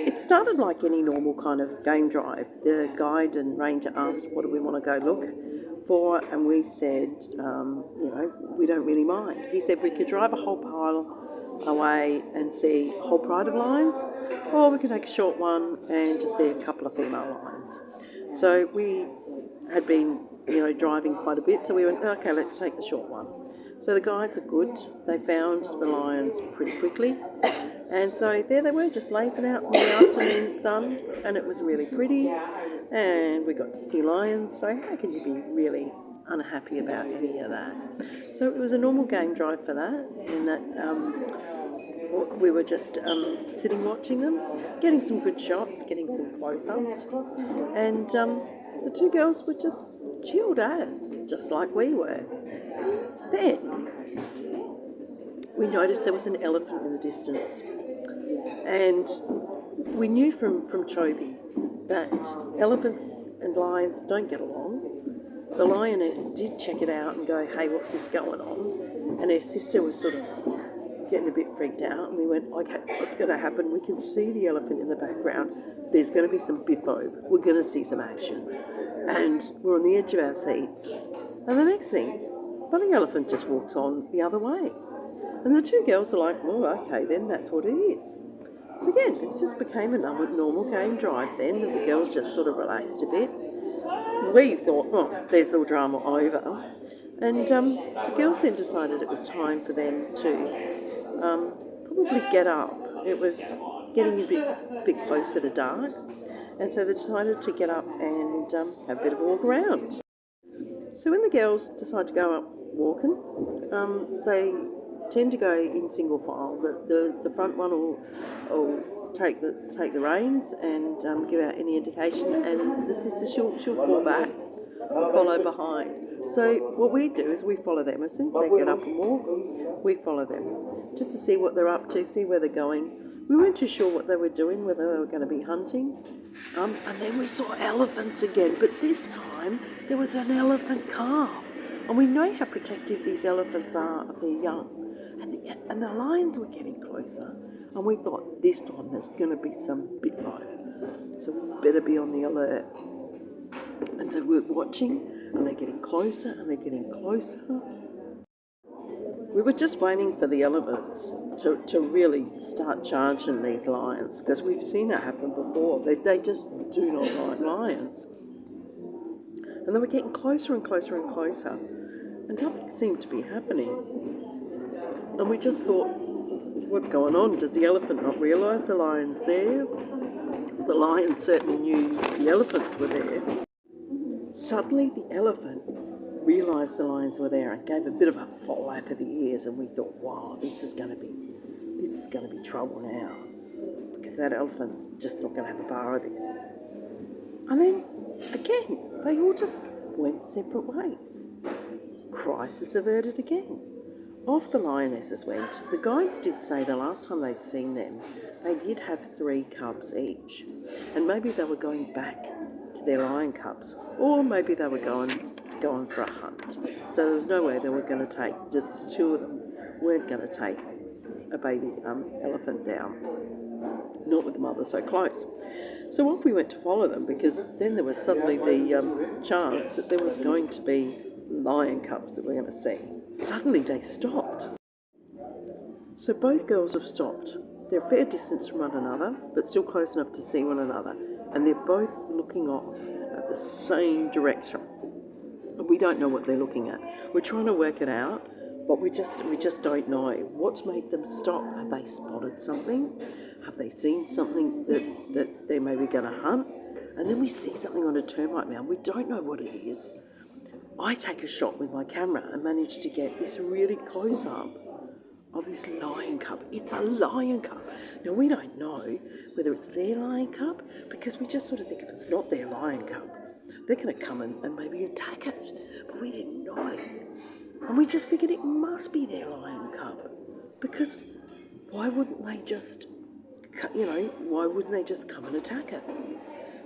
it started like any normal kind of game drive. The guide and ranger asked, what do we want to go look for? And we said, we don't really mind. He said we could drive a whole pile away and see a whole pride of lions, or we could take a short one and just see a couple of female lions. So we had been, driving quite a bit, so we went, okay, let's take the short one. So the guides are good. They found the lions pretty quickly. And so there they were, just lazing out in the afternoon sun, and it was really pretty. And we got to see lions, so how can you be really unhappy about any of that? So it was a normal game drive for that, in that we were just sitting watching them, getting some good shots, getting some close-ups, and the two girls were just chilled as, just like we were. Then we noticed there was an elephant in the distance, and we knew from Chobe that elephants and lions don't get along. The lioness did check it out and go, hey, what's this going on? And her sister was sort of getting a bit freaked out, and we went, okay, what's going to happen? We can see the elephant in the background. There's going to be some biffo. We're going to see some action. And we're on the edge of our seats. And the next thing, bunny elephant just walks on the other way. And the two girls are like, oh, okay, then that's what it is. So again, it just became a normal game drive then, and the girls just sort of relaxed a bit. We thought, oh, there's the drama over. And the girls then decided it was time for them to probably get up. It was getting a bit closer to dark. And so they decided to get up and have a bit of a walk around. So when the girls decide to go up walking, they tend to go in single file. The front one will take the reins and give out any indication, and the sister she'll fall back, follow behind. So what we do is we follow them. As soon as they get up and walk, we follow them, just to see what they're up to, see where they're going. We weren't too sure what they were doing, whether they were going to be hunting. And then we saw elephants again, but this time there was an elephant calf. And we know how protective these elephants are of their young. And the lions were getting closer. And we thought, this time there's going to be some big fight. So we better be on the alert. And so we're watching, and they're getting closer, and they're getting closer. We were just waiting for the elephants to really start charging these lions, because we've seen it happen before. They just do not like lions. And they were getting closer and closer and closer, and nothing seemed to be happening. And we just thought, what's going on? Does the elephant not realise the lion's there? The lion certainly knew the elephants were there. Suddenly the elephant realised the lions were there and gave a bit of a flap of the ears, and we thought, wow, this is going to be trouble now, because that elephant's just not going to have a bar of this. And then again, they all just went separate ways. Crisis averted again. Off the lionesses went. The guides did say the last time they'd seen them, they did have 3 cubs each, and maybe they were going back to their lion cubs, or maybe they were going for a hunt. So there was no way they were going to take, the 2 of them weren't going to take a baby elephant down, not with the mother so close. So off we went to follow them, because then there was suddenly the chance that there was going to be lion cubs that we're going to see. Suddenly they stopped. So both girls have stopped. They're a fair distance from one another, but still close enough to see one another, and they're both looking off at the same direction. We don't know what they're looking at. We're trying to work it out, but we just don't know. What's made them stop? Have they spotted something? Have they seen something that they're maybe going to hunt? And then we see something on a termite mound. We don't know what it is. I take a shot with my camera and manage to get this really close up of this lion cub. It's a lion cub. Now, we don't know whether it's their lion cub, because we just sort of think if it's not their lion cub, they're going to come and maybe attack it. But we didn't know. And we just figured it must be their lion cub, because why wouldn't they just, why wouldn't they just come and attack it?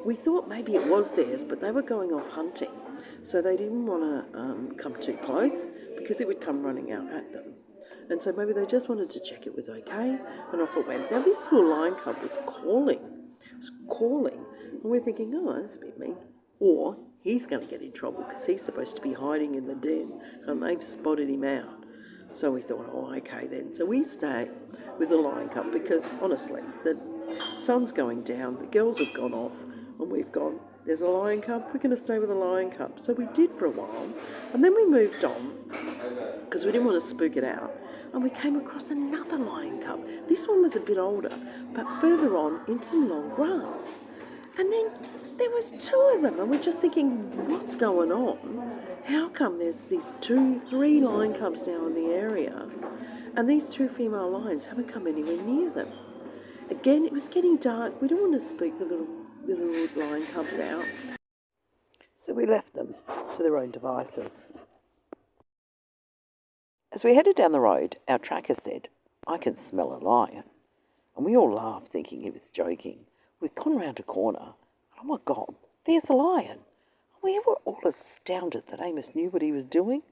We thought maybe it was theirs, but they were going off hunting, so they didn't want to come too close, because it would come running out at them. And so maybe they just wanted to check it was okay, and off it went. Now this little lion cub was calling calling. And we're thinking, oh, that's a bit mean. Or he's going to get in trouble because he's supposed to be hiding in the den and they've spotted him out. So we thought, oh, okay then. So we stay with the lion cub because, honestly, the sun's going down, the girls have gone off, and we've gone, there's a lion cub, we're going to stay with the lion cub. So we did for a while, and then we moved on because we didn't want to spook it out. And we came across another lion cub. This one was a bit older, but further on in some long grass. And then there was two of them, and we're just thinking, what's going on? How come there's these 3 lion cubs now in the area, and these 2 female lions haven't come anywhere near them? Again, it was getting dark. We don't want to spook the little lion cubs out. So we left them to their own devices. As we headed down the road, our tracker said, I can smell a lion. And we all laughed, thinking he was joking. We'd gone round a corner, and oh my God, there's a lion. We were all astounded that Amos knew what he was doing.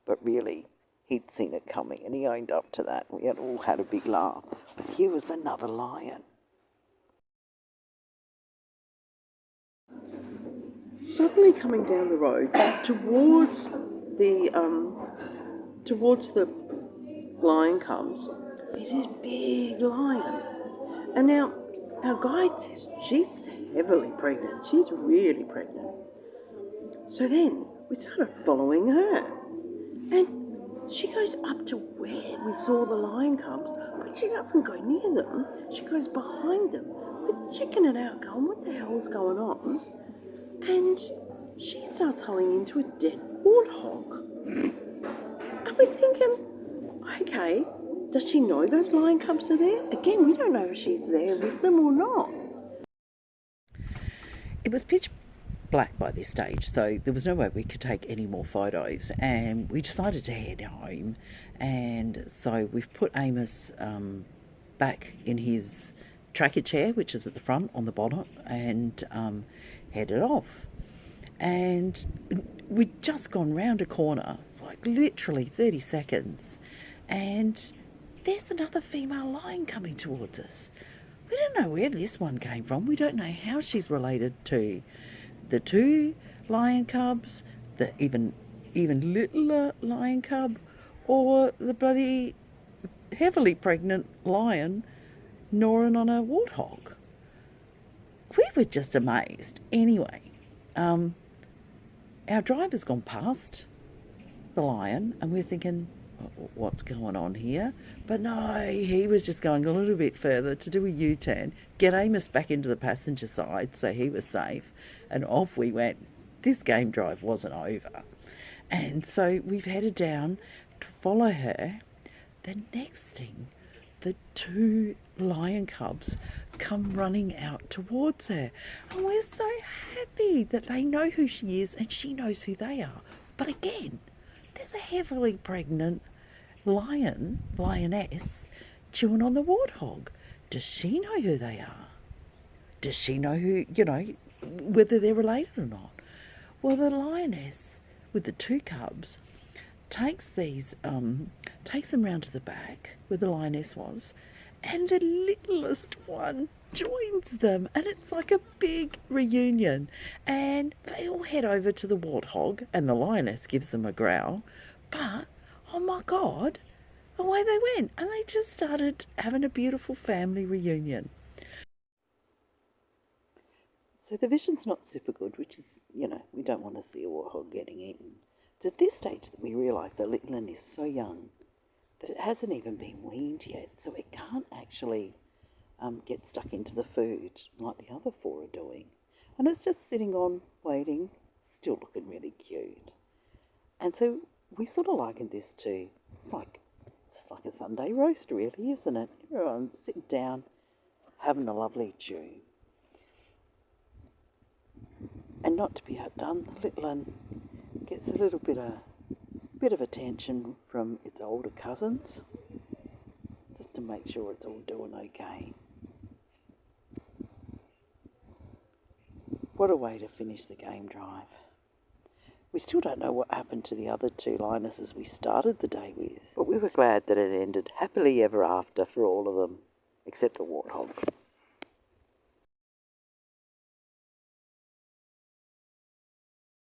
But really, he'd seen it coming, and he owned up to that. We had all had a big laugh. But here was another lion. Suddenly coming down the road towards the lion cubs is this big lion. And now our guide says she's heavily pregnant. She's really pregnant. So then we started following her. And she goes up to where we saw the lion cubs, but she doesn't go near them. She goes behind them. We're checking it out, going, what the hell's going on? And she starts hauling into a dead warthog. And we're thinking, okay, does she know those lion cubs are there? Again, we don't know if she's there with them or not. It was pitch black by this stage, so there was no way we could take any more photos, and we decided to head home. And so we've put Amos back in his tracker chair, which is at the front on the bonnet, and headed off. And we'd just gone round a corner, like literally 30 seconds, and there's another female lion coming towards us. We don't know where this one came from. We don't know how she's related to the 2 lion cubs, the even littler lion cub, or the bloody heavily pregnant lion gnawing on a warthog. We were just amazed. Anyway, our driver's gone past the lion, and we're thinking, what's going on here? But no, he was just going a little bit further to do a U-turn, get Amos back into the passenger side so he was safe, and off we went. This game drive wasn't over. And so we've headed down to follow her. The next thing, the 2 lion cubs come running out towards her. And we're so happy that they know who she is and she knows who they are. But again, there's a heavily pregnant lioness, chewing on the warthog. Does she know who they are? Does she know who, whether they're related or not? Well, the lioness with the 2 cubs takes them round to the back where the lioness was, and the littlest one joins them, and it's like a big reunion. And they all head over to the warthog, and the lioness gives them a growl, but oh my God, away they went, and they just started having a beautiful family reunion. So the vision's not super good, which is, we don't want to see a warthog getting eaten. It's at this stage that we realise that little one is so young that it hasn't even been weaned yet, so it can't actually get stuck into the food like the other 4 are doing. And it's just sitting on, waiting, still looking really cute. And so we sort of likened this to, it's like a Sunday roast really, isn't it? Everyone's sitting down, having a lovely chew. And not to be outdone, the little one gets a little bit of attention from its older cousins, just to make sure it's all doing okay. What a way to finish the game drive. We still don't know what happened to the other 2 lionesses we started the day with, but we were glad that it ended happily ever after for all of them, except the warthog.